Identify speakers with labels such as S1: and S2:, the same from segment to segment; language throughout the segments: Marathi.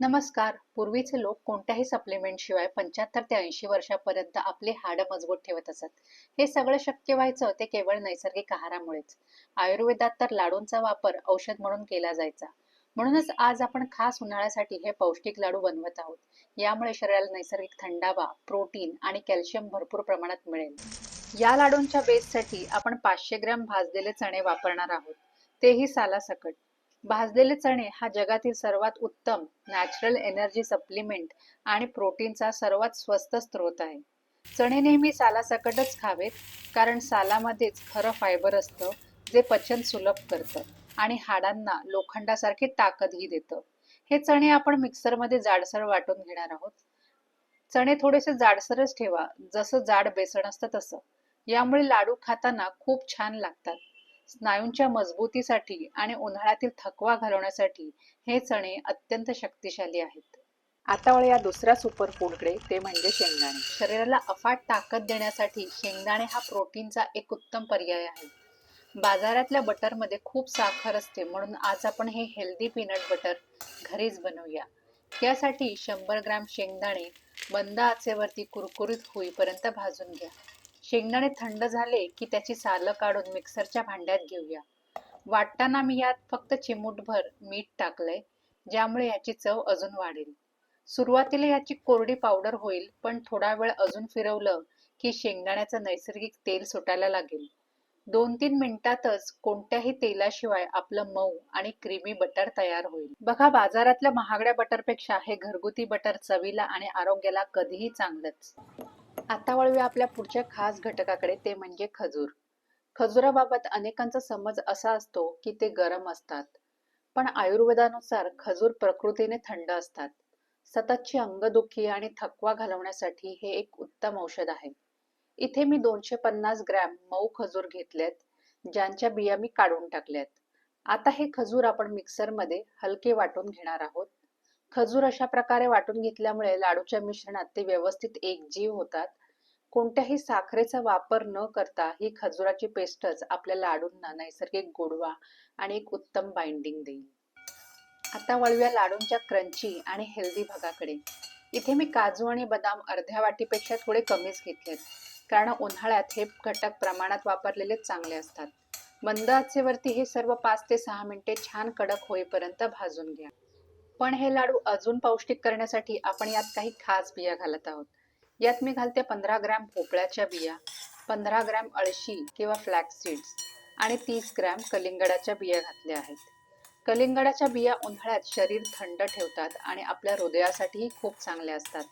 S1: नमस्कार. पूर्वीचे लोक कोणत्याही सप्लिमेंट शिवाय 75 ते 80 वर्षापर्यंत आपली हाडं मजबूत ठेवत असत. हे सगळं शक्य व्हायचं ते केवळ नैसर्गिक आहारामुळेच. आयुर्वेदात तर लाडूंचा वापर औषध म्हणून केला जायचा. म्हणूनच आज आपण खास उन्हाळ्यासाठी हे पौष्टिक लाडू बनवत आहोत. यामुळे शरीराला नैसर्गिक थंडावा, प्रोटीन आणि कॅल्शियम भरपूर प्रमाणात मिळेल. या लाडूंच्या बेससाठी आपण 500 ग्रॅम भाजलेले चणे वापरणार आहोत. तेही सालासकट. भाजलेले चणे हा जगातील सर्वात उत्तम नॅचरल एनर्जी सप्लिमेंट आणि प्रोटीनचा सर्वात स्वस्त स्रोत आहे. चणे नेहमी सालासकटच खावेत, कारण सालामध्येच खरं फायबर असतं, जे पचन सुलभ करतं आणि हाडांना लोखंडासारखी ताकदही देतं. हे चणे आपण मिक्सरमध्ये जाडसर वाटून घेणार आहोत. चणे थोडेसे जाडसरच ठेवा, जसं जाड बेसन असतं तसं. यामुळे लाडू खाताना खूप छान लागतात. स्नायूंच्या मजबूतीसाठी आणि उन्हाळ्यातील थकवा घालवण्यासाठी हे चणे अत्यंत शक्तिशाली आहेत. आता वळूया दुसऱ्या सुपर फूडकडे, ते म्हणजे शेंगदाणे. शरीराला अफाट ताकद देण्यासाठी शेंगदाणे हा प्रोटीनचा एक उत्तम पर्याय आहे. बाजारातल्या बटरमध्ये खूप साखर असते, म्हणून आज आपण हे हेल्दी पीनट बटर घरीच बनवूया. यासाठी 100 ग्रॅम शेंगदाणे मंद आचेवरती कुरकुरीत होईपर्यंत भाजून घ्या. शेंगदाणे थंड झाले की त्याची सालं काढून मिक्सरच्या भांड्यात घेऊया. वाटताना मी यात फक्त चिमूटभर मीठ टाकलंय, ज्यामुळे याची चव अजून वाढेल. सुरुवातीला याची कोरडी पावडर होईल, पण थोडा वेळ अजून फिरवलं की शेंगदाण्याचं नैसर्गिक तेल सुटायला लागेल. 2-3 मिनिटातच कोणत्याही तेलाशिवाय आपलं मऊ आणि क्रीमी बटर तयार होईल. बघा, बाजारातल्या महागड्या बटरपेक्षा हे घरगुती बटर चवीला आणि आरोग्याला कधीही चांगलंच. आता वळूया आपल्या पुढच्या खास घटकाकडे, ते म्हणजे खजूर. खजुराबाबत अनेकांचा समज असा असतो की ते गरम असतात, पण आयुर्वेदानुसार खजूर प्रकृतीने थंड असतात. सततची अंगदुखी आणि थकवा घालवण्यासाठी हे एक उत्तम औषध आहे. इथे मी 250 ग्रॅम मऊ खजूर घेतलेत, ज्यांच्या बिया मी काढून टाकल्यात. आता हे खजूर आपण मिक्सरमध्ये हलके वाटून घेणार आहोत. खजूर अशा प्रकारे वाटून घेतल्यामुळे लाडूच्या मिश्रणात ते व्यवस्थित एकजीव होतात. कोणत्याही साखरेचा वापर न करता ही खजुराची पेस्टच आपल्या लाडूंना नैसर्गिक गोडवा आणि एक उत्तम बाइंडिंग देईल. आता वळूया लाडूंच्या क्रंची आणि हेल्दी भागाकडे. इथे मी काजू आणि बदाम अर्ध्या वाटीपेक्षा थोडे कमीच घेतलेत, कारण उन्हाळ्यात हे घटक प्रमाणात वापरलेले चांगले असतात. मंद आचेवरती हे सर्व 5 ते 6 मिनिटे छान कडक होईपर्यंत भाजून घ्या. पण हे लाडू अजून पौष्टिक करण्यासाठी आपण यात काही खास बिया घालत आहोत. यात मी घालते 15 ग्रॅम भोपळ्याच्या बिया, 15 ग्रॅम अळशी किंवा फ्लॅक्स सीड्स आणि 30 ग्रॅम कलिंगडाच्या बिया घातल्या आहेत. कलिंगडाच्या बिया उन्हाळ्यात शरीर थंड ठेवतात आणि आपल्या हृदयासाठीही खूप चांगल्या असतात.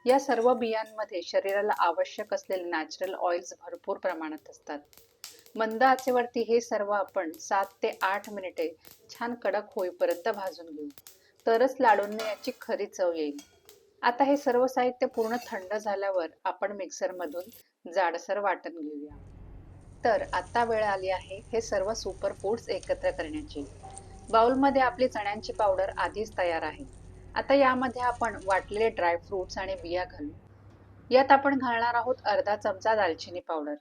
S1: या सर्व बियांमध्ये शरीराला आवश्यक असलेले नॅचरल ऑइल्स भरपूर प्रमाणात असतात. मंद आचेवरती हे सर्व आपण 7 ते 8 मिनिटे छान कडक होईपर्यंत भाजून घेऊ. तरच लाडूंना याची खरी चव येईल. आता हे सर्व साहित्य पूर्ण थंड झाल्यावर आपण मिक्सरमधून जाडसर वाटण घेऊया. तर आता वेळ आली आहे हे सर्व सुपर फूड्स एकत्र करण्याची. बाउलमध्ये आपली चण्यांची पावडर आधीच तयार आहे. आता यामध्ये आपण वाटलेले ड्रायफ्रुट्स आणि बिया घालू. यात आपण घालणार आहोत अर्धा चमचा दालचिनी पावडर.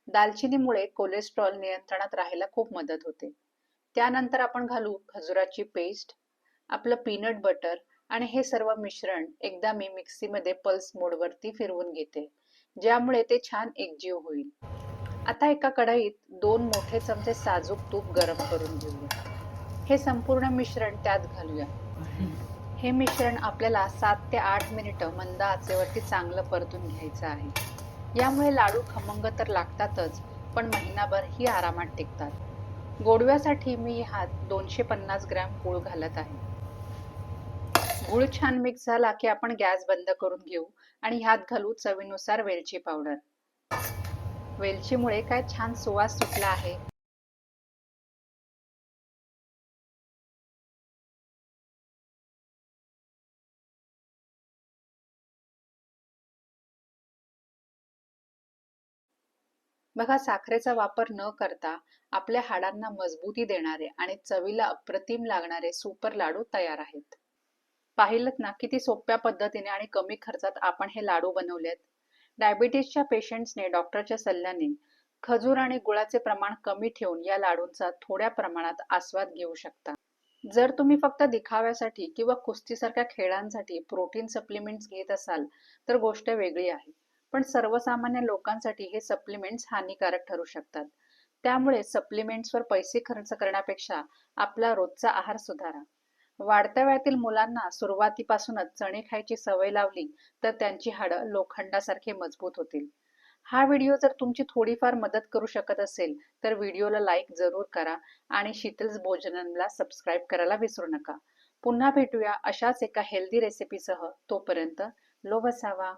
S1: दालचिनीमुळे कोलेस्ट्रॉल नियंत्रणात राहायला खूप मदत होते. त्यानंतर आपण घालू खजुराची पेस्ट, आपलं पीनट बटर आणि हे सर्व मिश्रण एकदा मी मिक्सीमध्ये पल्स मोडवरती फिरवून घेते, ज्यामुळे ते छान एकजीव होईल. आता एका कढईत 2 मोठे चमचे साजूक तूप गरम करून घेऊया. हे संपूर्ण मिश्रण त्यात घालूया. हे मिश्रण आपल्याला 7 ते 8 मिनिटं मंद आचेवरती चांगलं परतून घ्यायचं आहे. यामुळे लाडू खमंग तर लागतातच, पण महिनाभरही आरामात टिकतात. गोडव्यासाठी मी ह्यात 250 ग्रॅम गूळ घालत आहे. गूळ छान मिक्स झाला की आपण गॅस बंद करून घेऊ आणि ह्यात घालू चवीनुसार वेलची पावडर. वेलचीमुळे काय छान सुवास सुटला आहे. बघा, साखरेचा वापर न करता आपल्या हाडांना मजबूती देणारे आणि चवीला अप्रतिम लागणारे सुपर लाडू तयार आहेत. पाहिलंत ना, किती सोप्या पद्धतीने आणि कमी खर्चात आपण हे लाडू बनवलेत. डायबिटीसच्या पेशंट्सने डॉक्टरच्या सल्ल्याने खजूर आणि गुळाचे प्रमाण कमी ठेवून या लाडूंचा थोड्या प्रमाणात आस्वाद घेऊ शकता. जर तुम्ही फक्त दिखाव्यासाठी किंवा कुस्तीसारख्या खेळांसाठी प्रोटीन सप्लिमेंट्स घेत असाल, तर गोष्ट वेगळी आहे. पण सर्वसामान्य लोकांसाठी हे सप्लिमेंट्स हानिकारक ठरू शकतात. त्यामुळे सप्लिमेंट्सवर पैसे खर्च करण्यापेक्षा आपला रोजचा आहार सुधारा. वाढत्या वयातील मुलांना सुरुवातीपासूनच चणे खायची सवय लावली, तर त्यांची हाडं लोखंडासारखे मजबूत होतील. हा व्हिडिओ जर तुमची थोडीफार मदत करू शकत असेल, तर व्हिडिओला लाईक जरूर करा आणि शीतल्स भोजनमला सबस्क्राईब करायला विसरू नका. पुन्हा भेटूया अशाच एका हेल्दी रेसिपीसह. तोपर्यंत लो बसावा.